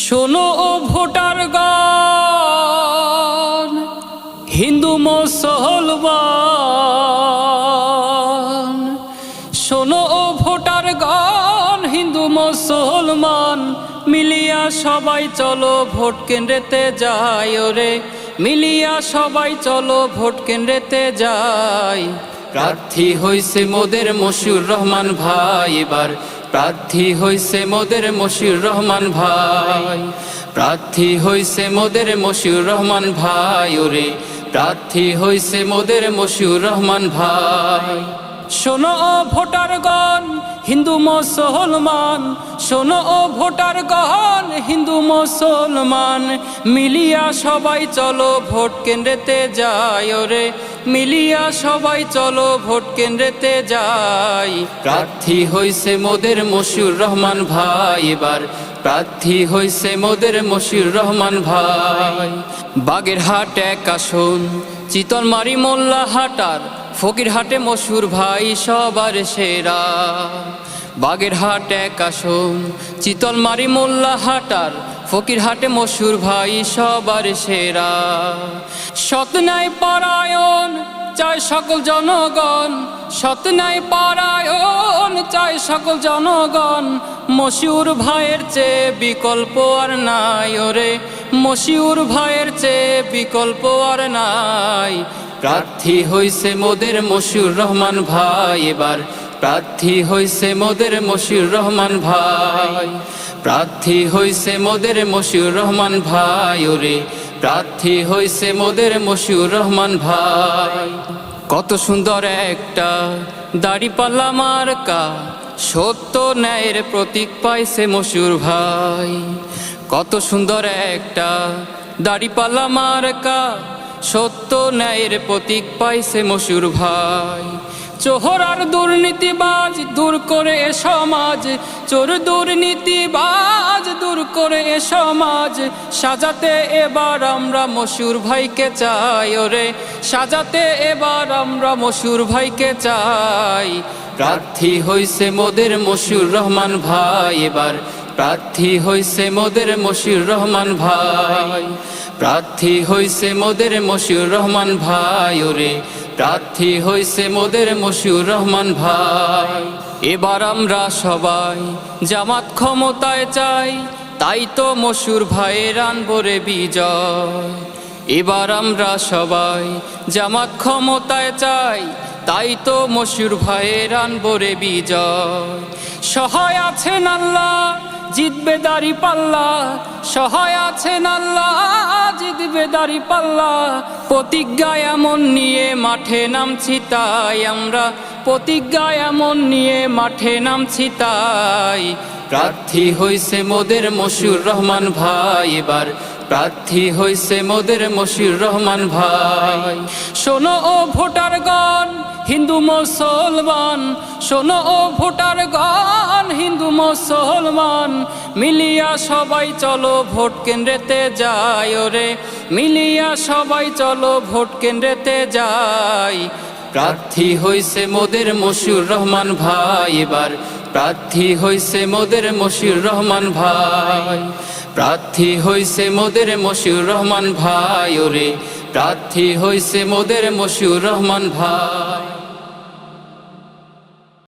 শোনো ও ভোটারগণ, হিন্দু মুসলমান। শোনো ও ভোটারগণ, হিন্দু মুসলমান, মিলিয়া সবাই চলো ভোট কেন্দ্রেতে যাই। ওরে মিলিয়া সবাই চলো ভোট কেন্দ্রেতে যাই। প্রার্থী হইছে মোদের মশিউর রহমান ভাই, এবার প্রার্থী হইছে মোদের মশিউর রহমান ভাই। প্রার্থী হইছে মোদের মশিউর রহমান ভাই, ওরে প্রার্থী হইছে মোদের মশিউর রহমান ভাই। শোনো ও ভোটারগণ, হিন্দু মুসলমান, শোনো ও ভোটারগণ, হিন্দু মুসলমান, মিলিয়া সবাই চলো ভোট কেন্দ্রেতে যাই। ওরে মিলিয়া সবাই চলো ভোট কেন্দ্রেতে যাই। প্রার্থী হইছে মোদের মশিউর রহমান ভাই, এবার প্রার্থী হইছে মোদের মশিউর রহমান ভাই। বাগেরহাট এক আসন, চিতলমারি মোল্লাহাটার, ফকিরহাটে মশহুর ভাই সবার সেরা। বাগেরহাট এক আসন, চিতলমারি মোল্লাহাটার, ফকিরহাটে মশহুর ভাই সবার সেরা। সৎ ন্যায় পরায়ণ চায় সকল জনগণ, সৎ ন্যায় পরায়ণ চায় সকল জনগণ, মশিউর ভাইয়ের চেয়ে বিকল্প আর নাই। ওরে মশিউর ভাইয়ের চেয়ে বিকল্প আর নাই। প্রার্থী হইছে মোদের মশিউর রহমান ভাই, এবার প্রার্থী হইছে মোদের মশিউর রহমান ভাই। প্রার্থী হইছে মোদের মশিউর রহমান ভাই, ওরে প্রার্থী হইছে মোদের মশিউর রহমান ভাই। কত সুন্দর একটা দাড়িপাল্লা মার্কা, সত্য ন্যায়ের প্রতীক পাইছে মশিউর ভাই। কত সুন্দর একটা দাড়িপাল্লা মার্কা, সত্য ন্যায়ের প্রতীক পাইছে মশিউর ভাই। চোর আর দুর্নীতিবাজ দূর করে এ সমাজ, চোর দুর্নীতিবাজ দূর করে এ সমাজ, সাজাতে এবার আমরা মশিউর ভাইকে চাই। ওরে সাজাতে এবার আমরা মশিউর ভাইকে চাই। প্রার্থী হইছে মোদের মশিউর রহমান ভাই, এবার প্রার্থী হইছে মোদের মশিউর রহমান ভাই। প্রার্থী হইছে মোদের মশিউর রহমান ভাই, ওরে প্রার্থী হইছে মোদের মশিউর রহমান ভাই। এবার আমরা সবাই জামাত ক্ষমতায় চাই, তাই তো মশিউর ভাইয়ের আনবো রে বিজয়। এবার আমরা সবাই জামাত ক্ষমতায় চাই, তাই তো মশিউর ভাইয়ের আনবো রে বিজয়। সহায় আছেন আল্লাহ, জিতবে দাড়িপাল্লা, সহায় আছেন আল্লাহ, জিতবে দাড়িপাল্লা। প্রতিজ্ঞা এমন নিয়ে মাঠে নামছি তাই, আমরা প্রতিজ্ঞা এমন নিয়ে মাঠে নামছি তাই। প্রার্থী হইছে মোদের মশিউর রহমান ভাই, এবার প্রার্থী হইছে মোদের মশিউর রহমান ভাই। শোনো ও ভোটারগণ, হিন্দু মুসলমান, শোনো ও ভোটারগণ, হিন্দু মুসলমান, মিলিয়া সবাই চলো ভোট কেন্দ্রেতে যাই। ওরে মিলিয়া সবাই চলো ভোট কেন্দ্রেতে যাই। প্রার্থী হইছে মোদের মশিউর রহমান ভাই, এবার প্রার্থী হইছে মোদের মশিউর রহমান ভাই। প্রার্থী হইছে মোদের মশিউর রহমান ভাই, ওরে প্রার্থী হইছে মোদের মশিউর রহমান ভাই।